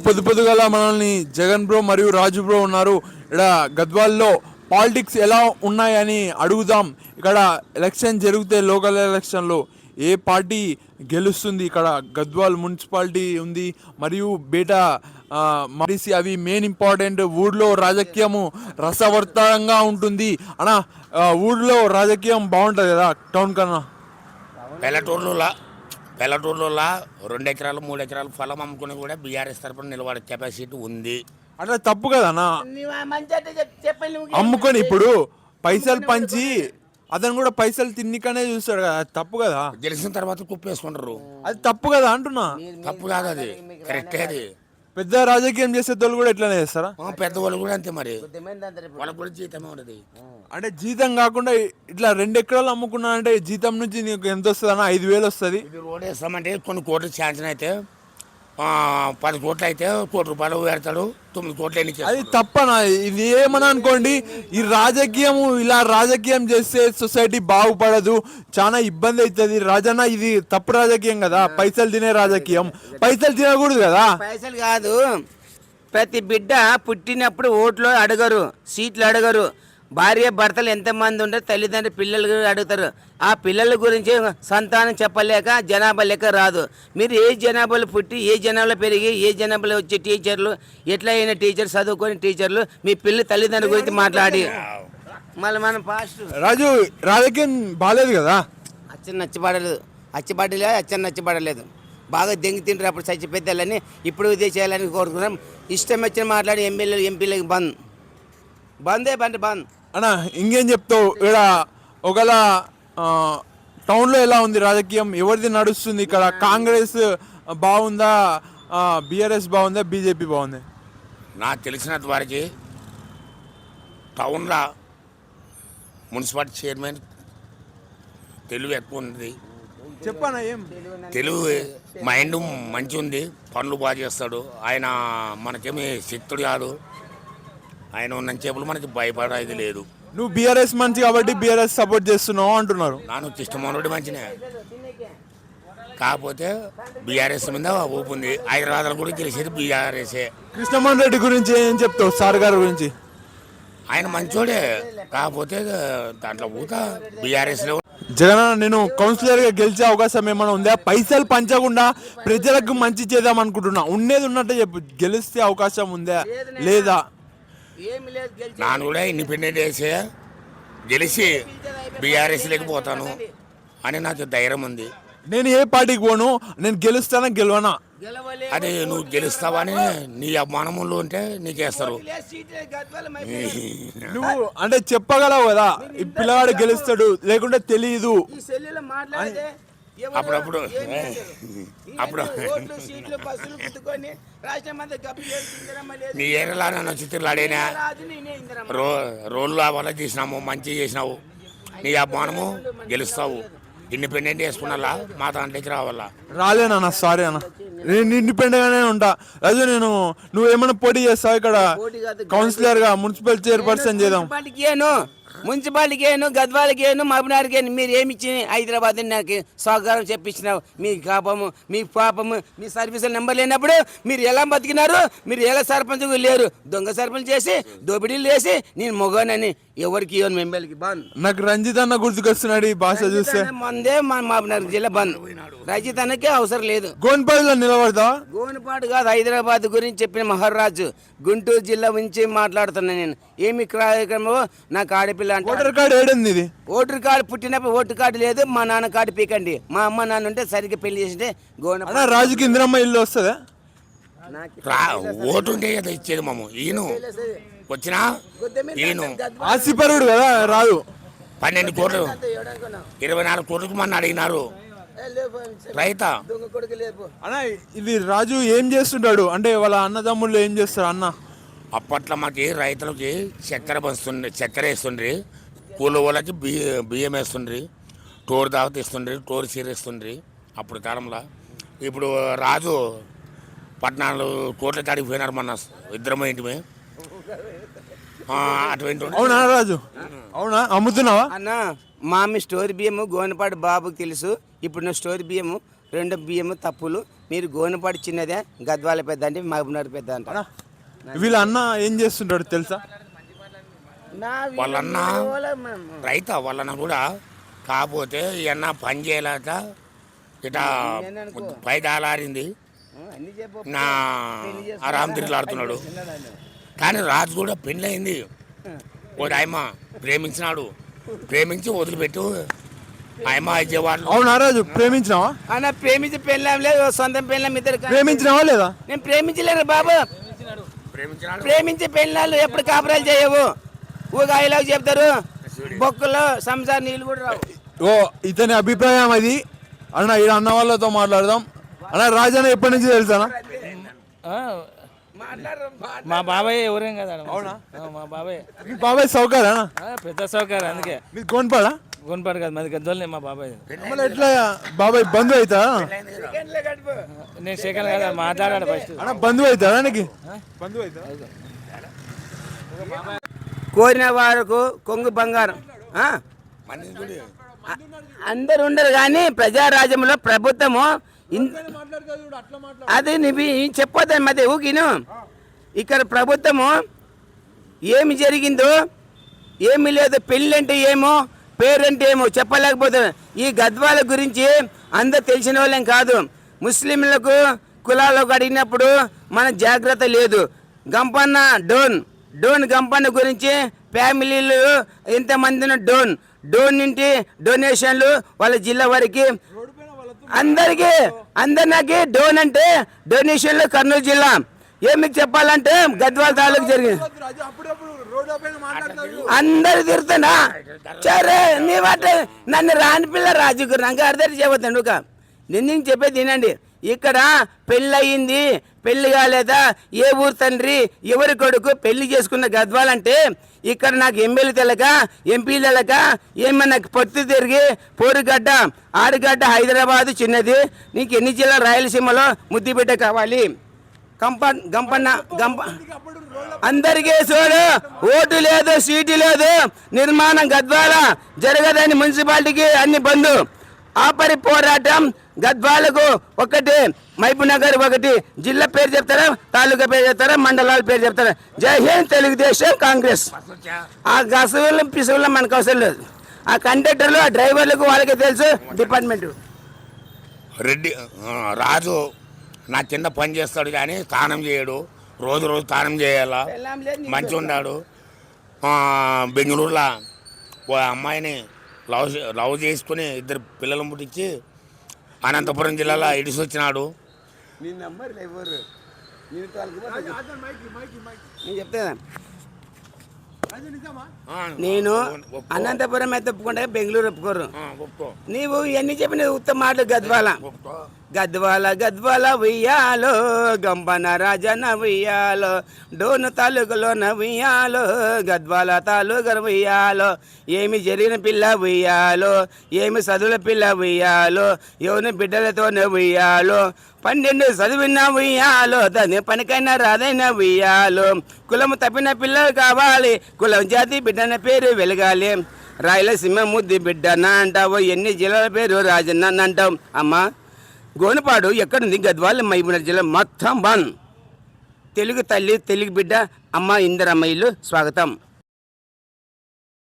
పొద్దుగల మనల్ని జగన్ బ్రో మరియు రాజు బ్రో ఉన్నారు. ఇక్కడ గద్వాల్లో పాలిటిక్స్ ఎలా ఉన్నాయని అడుగుదాం. ఇక్కడ ఎలక్షన్ జరిగితే లోకల్ ఎలక్షన్లో ఏ పార్టీ గెలుస్తుంది? ఇక్కడ గద్వాల్ మున్సిపాలిటీ ఉంది మరియు బేటా మరిసి అవి మెయిన్ ఇంపార్టెంట్. ఊళ్ళో రాజకీయము రసవర్తంగా ఉంటుంది అన్న. ఊళ్ళో రాజకీయం బాగుంటుంది కదా టౌన్ కన్నా? పల్లెటూరులో 2 ఎకరాలు 3 ఎకరాలు పొలం అమ్ముకుని కూడా బీఆర్ఎస్ తరఫున నిలబడే కెపాసిటీ ఉంది. అట్లా తప్పు కదా అన్న? అమ్ముకొని ఇప్పుడు పైసలు పంచి అతను కూడా పైసలు తిన్నికనే చూస్తాడు కదా, తప్పు కదా? గెలిచిన తర్వాత కుప్పేసుకుంటారు, అది తప్పు కదా అంటున్నా. తప్పు కాదు, అది కరెక్టే. అది పెద్ద రాజకీయం చేసే వాళ్ళు కూడా ఎట్లానే చేస్తారా? పెద్దవాళ్ళు కూడా అంతే, మరి వాళ్ళకి కూడా జీతమే ఉన్నది. అంటే జీతం కాకుండా ఇట్లా 2 ఎకరాలు అమ్ముకున్నా అంటే జీతం నుంచి నీకు ఎంత వస్తుంది అన్న? 5,000 వస్తుంది. రోడ్ వేస్తామంటే కొన్ని కోట్లు శాంక్షన్ అయితే 10 కోట్లు అయితే ₹1 కోటి పెడతాడు, 9 కోట్లు ఎన్ని. అది తప్పనా? ఇది ఏమన్నా అనుకోండి, ఈ రాజకీయం ఇలా రాజకీయం చేస్తే సొసైటీ బాగుపడదు, చాలా ఇబ్బంది అవుతుంది. రాజన్న ఇది తప్పు రాజకీయం కదా, పైసలు తినే రాజకీయం. పైసలు తినకూడదు కదా. పైసలు కాదు, ప్రతి బిడ్డ పుట్టినప్పుడు ఓట్లు అడగరు, సీట్లు అడగరు. భార్య భర్తలు ఎంతమంది ఉంటారు, తల్లిదండ్రులు పిల్లలు అడుగుతారు. ఆ పిల్లల గురించి సంతానం చెప్పలేక జనాభా లెక్క రాదు. మీరు ఏ జనాభాలో పుట్టి ఏ జనాభాలో పెరిగి ఏ జనాభాలో వచ్చే టీచర్లు, ఎట్లా అయిన టీచర్ చదువుకొని టీచర్లు మీ పిల్లల తల్లిదండ్రుల గురించి మాట్లాడి మళ్ళీ మనం ఫాస్ట్ రాజు రాజకీయం బాగాలేదు కదా? నచ్చబడలేదు. బాగా దెంగి తింటారు అప్పుడు చచ్చి పెద్దలని, ఇప్పుడు ఇదే చేయాలని కోరుకున్నాం. ఇష్టం వచ్చిన మాట్లాడి ఎంపీలకు బంద్ అన్న. ఇంకేం చెప్తావు? ఇక్కడ ఒకవేళ టౌన్లో ఎలా ఉంది రాజకీయం? ఎవరిది నడుస్తుంది ఇక్కడ? కాంగ్రెస్ బాగుందా, బీఆర్ఎస్ బాగుందా, బీజేపీ బాగుంది? నాకు తెలిసినంత వరకు టౌన్లో మున్సిపాలిటీ చైర్మన్ తెలుగు ఎక్కువ ఉంది. చెప్పనా? ఏం తెలుగు మైండ్ మంచి ఉంది, పనులు బాగా చేస్తాడు ఆయన. మనకేమి శక్తుడు కాదు, ఆయన ఉన్న చేపలు మనకి భయపడేది లేదు. నువ్వు బీఆర్ఎస్ మంచి కాబట్టి బీఆర్ఎస్ సపోర్ట్ చేస్తున్నావు అంటున్నారు. నాను కృష్ణమోహన్ మంచినే, కాకపోతే బీఆర్ఎస్ మీద ఊపు ఉంది. హైదరాబాద్లో కూడా గెలిచేది బీఆర్ఎస్ఏ. కృష్ణమోహన్ రెడ్డి గురించి ఏం చెప్తావు? సార్ గారి గురించి ఆయన మంచోడే, కాకపోతే దాంట్లో ఊత బీఆర్ఎస్లో. జగన్, నేను కౌన్సిలర్గా గెలిచే అవకాశం ఏమైనా ఉందా? పైసలు పంచకుండా ప్రజలకు మంచి చేద్దాం అనుకుంటున్నా. ఉండేది ఉన్నట్టే చెప్పు, గెలిస్తే అవకాశం ఉందా లేదా? నాను కూడా ఇండిపెండెంట్ వేసే గెలిచి బీఆర్ఎస్ లేకపోతాను అని నాకు ధైర్యం ఉంది. నేను ఏ పార్టీకి పోను, నేను గెలుస్తానా గెలవనా? అది నువ్వు గెలుస్తావని నీ అభిమానంలో ఉంటే నీకేస్తారు. నువ్వు అంటే చెప్పగలవు కదా, ఈ పిల్లవాడు గెలుస్తాడు లేకుంటే తెలియదు. అప్పుడప్పుడు నీ ఏరియాలో నన్ను చిత్రులాడేనా రోడ్లు వల్ల చేసినాము, మంచి చేసినావు, నీ అభిమానము గెలుస్తావు. ఇండిపెండెంట్ వేసుకున్నా మా దాంట్లోకి రావాలా? రాలేనా? సారీ అన్న, నేను ఇండిపెండెంట్ గానే ఉంటా. రాజు, నువ్వేమైనా పోటీ చేస్తావు ఇక్కడ కౌన్సిలర్ గా? మున్సిపల్ చైర్పర్సన్ చేద్దాం. మున్సిపాలిటీకి ఏను, గద్వాలకి ఏను, మహబూబ్నగర్కి ఏను. మీరు ఏమి ఇచ్చి హైదరాబాద్ నాకు సహకారం చెప్పించినావు? మీ పాపము మీ సర్వీసుల నెంబర్ లేనప్పుడు మీరు ఎలా బతికినారు? మీరు ఎలా సర్పంచ్ లేరు, దొంగ సర్పంచ్ చేసి దోపిడీలు చేసి నేను మొగోనని ఎవరికి ఇవ్వను. మెంబర్కి బంద్. నాకు రంజిత్ అన్న గుర్తుకొస్తున్నాడు ఈ భాష చూస్తే. మందే మహబూబ్నగర్ జిల్లా బంద్. రంజిత్ అన్నకే అవసరం లేదు. గోన్పాడులో నిలబడతా? గోన్పాడు కాదు, హైదరాబాద్ గురించి చెప్పిన మహారాజు. గుంటూరు జిల్లా నుంచి మాట్లాడుతున్నా నేను. ఏమి కార్యక్రమం? నాకు ఆడపిల్ల అంటే ఓటర్ కార్డు ఏడుంది? ఇది ఓటర్ కార్డు. పుట్టినప్పుడు ఓటర్ కార్డు లేదు, మా నాన్న కార్డు పీకండి. మా అమ్మ నాన్న ఉంటే సరిగ్గా పెళ్లి చేసింటే గోన రాజుకి ఇందిరమ్మ ఇల్లు వస్తుందా? ఓటు ఉంటే కదా ఇచ్చేది మాము. ఈయన వచ్చినా ఈయన ఆసిపరుడు కదా, రాదు. 12 కోట్లు 24 కోట్లకు మన అడిగినారు రైత. అన్న, ఇది రాజు ఏం చేస్తుంటాడు అంటే వాళ్ళ అన్నదమ్ముళ్ళు ఏం చేస్తారు అన్న? అప్పట్లో మాకు రైతులకి చక్కెర వేస్తుండ్రి, కూలి వాళ్ళకి బియ్యం వేస్తుండ్రి, టోరు దావత ఇస్తుండ్రి, టోరు చీర ఇస్తుండ్రి అప్పుడు కాలంలో. ఇప్పుడు రాజు 14 కోట్ల తాడికి పోయినారు మన ఇద్దరం ఇంటిమే. అటువంటి. అవునా రాజు? అవునా? అమ్ముతున్నావా అన్న? మామి స్టోర్ బియ్యము గోనపాడు బాబుకి తెలుసు. ఇప్పుడు నా స్టోర్ బియ్యము 2 బియ్యము తప్పులు మీరు గోనపాడు చిన్నదే, గద్వాల పెద్ద అంటే మహబూబ్నగర్ పెద్ద అంట. అన్నా, వీళ్ళ అన్న ఏం చేస్తుంటాడు తెలుసా? వాళ్ళన్న రైతా వాళ్ళన్న కూడా, కాకపోతే ఈయన పని చేయలేక ఇట పై దాలారింది నా ఆరాం తిరిగిలాడుతున్నాడు. కానీ రాజు కూడా పెళ్ళయింది, ఓ ఆయమ్మ ప్రేమించినాడు, ప్రేమించి వదిలిపెట్టు ఆయమ్మ ఇచ్చేవాళ్ళు. అవునా రాజు, ప్రేమించినావా? అన్న ప్రేమించి పెళ్ళాం లేదు, సొంతం పెళ్ళాం ఇద్దరు. ప్రేమించినావా లేదా? నేను ప్రేమించలేరు బాబు, ప్రేమించినాడు. ప్రేమించి పెళ్ళాళ్ళు ఎప్పుడు కాపురాలు చేయవు, ఊగా ఐలాగా చెప్తారు, బొక్కలు సంసార నీళ్ళు కూడా రావు. ఓ ఇతని అభిప్రాయం అది. అన్న ఈడ అన్న వాళ్ళతో మాట్లాడదాం. అన్న రాజన్న ఎప్పటి నుంచి తెలుసానా? మా బాబాయ్ ఎవరేం కదా. అవునా? మా బాబాయ్. మీ బాబాయ్ సౌకర్యం పెద్ద సౌకర్యం, అందుకే. మీరు గొనపాడా? కొనపాడు కదా, మాది గద్దోళ్ళే మా బాబాయ్. మళ్ళీ ఎట్లా బాబాయ్ బంధు అవుతా? నేను సెకండ్ కదా మాట్లాడాడు ఫస్ట్. అన్న బంధువు అవుతాడా నీకు? బంధువు అవుతా? కోరిన వారికి కొంగు బంగారం. అందరు ఉండరు కానీ ప్రజారాజ్యంలో ప్రభుత్వము అది చెప్పొద్దని మధ్య ఊకిను. ఇక్కడ ప్రభుత్వము ఏమి జరిగిందో ఏమి లేదు, పెళ్ళి అంటే ఏమో, పేరంటే ఏమో చెప్పలేకపోతున్నారు. ఈ గద్వాల గురించి అందరు తెలిసిన వాళ్ళేం కాదు. ముస్లింలకు కులాలకు అడిగినప్పుడు మన జాగ్రత్త లేదు. గంపన్న డోన్ గంపన్న గురించి ఫ్యామిలీలు ఎంతమంది డోన్ నుండి డొనేషన్లు వాళ్ళ జిల్లా వరకు అందరికి డోన్ అంటే డొనేషన్లు కర్నూలు జిల్లా. ఏమి చెప్పాలంటే గద్వాల తాలూకు జరిగింది. అందరు తిరుగుతున్నా సరే నీ మాట నన్ను రాని పిల్ల రాజుకు రంగ అర్థం చేయబోతాడు. ఒక నేను చెప్పేది తినండి. ఇక్కడ పెళ్ళి అయ్యింది, పెళ్లి కాలేదా, ఏ ఊరు తండ్రి ఎవరి కొడుకు పెళ్లి చేసుకున్న గద్వాలంటే ఇక్కడ నాకు ఎమ్మెల్యే తెలక ఎంపీ తెలక ఏమన్నా పొత్తు తిరిగి పోరుగడ్డ ఆరుగడ్డ హైదరాబాదు చిన్నది, నీకు ఎన్ని జిల్లా రాయలసీమలో ముద్దుబిడ్డ కావాలి. గంపన్న అందరికీ చూడు, ఓటు లేదు, సీటు లేదు, నిర్మాణం గద్వాల జరగదని మున్సిపాలిటీకి అన్ని బంధు. ఆపరి పోరాటం గద్వాలకు ఒకటి, మహబూబ్నగర్ ఒకటి. జిల్లా పేరు చెప్తారా, తాలూకా పేరు చెప్తారా, మండలాల పేరు చెప్తారా. జై హింద్, తెలుగుదేశం, కాంగ్రెస్. ఆ గసువులు పిసువులు మనకు అవసరం లేదు. ఆ కండక్టర్లు ఆ డ్రైవర్లకు వాళ్ళకే తెలుసు డిపార్ట్మెంట్. రెడ్డి రాజు నా కింద పని చేస్తాడు కానీ స్నానం చేయడు, రోజు స్నానం చేయాలా, మంచిగా ఉన్నాడు. బెంగళూరులో ఓ అమ్మాయిని లవ్ చేసుకుని 2 పిల్లలను పుట్టించి అనంతపురం జిల్లాలో ఇడిసి వచ్చినాడు. నేను అనంతపురం అయితే ఒప్పుకుంటా, బెంగళూరు ఒప్పుకోరు. నీవు ఇవన్నీ చెప్పిన ఉత్తమ మాటలు. గద్వాల వెయ్యాలో, గంపన రాజన వెయ్యాలో, డోను తాలూకులో వెయ్యాలో, గద్వాల తాలూకు వెయ్యాలో. ఏమి జరిగిన పిల్ల వెయ్యాలో, ఏమి చదువుల పిల్ల వెయ్యాలో, ఎవరి బిడ్డలతోనే వెయ్యాలో. 12 చదివిన వెయ్యాలో, దాని పనికైనా రాదైనా వెయ్యాలో. కులము తప్పిన పిల్లలు కావాలి, కులం జాతి బిడ్డన పేరు వెలగాలి. రాయలసీమ ముద్దు బిడ్డన అంటావు, ఎన్ని జిల్లాల పేరు రాజన్న అంటావు. అమ్మా గోనపాడు ఎక్కడుంది? గద్వాల, మహబూబ్నగర్ జిల్లా మొత్తం తెలుగు తల్లి, తెలుగు బిడ్డ అమ్మ ఇందరమ్మ ఇల్లు స్వాగతం.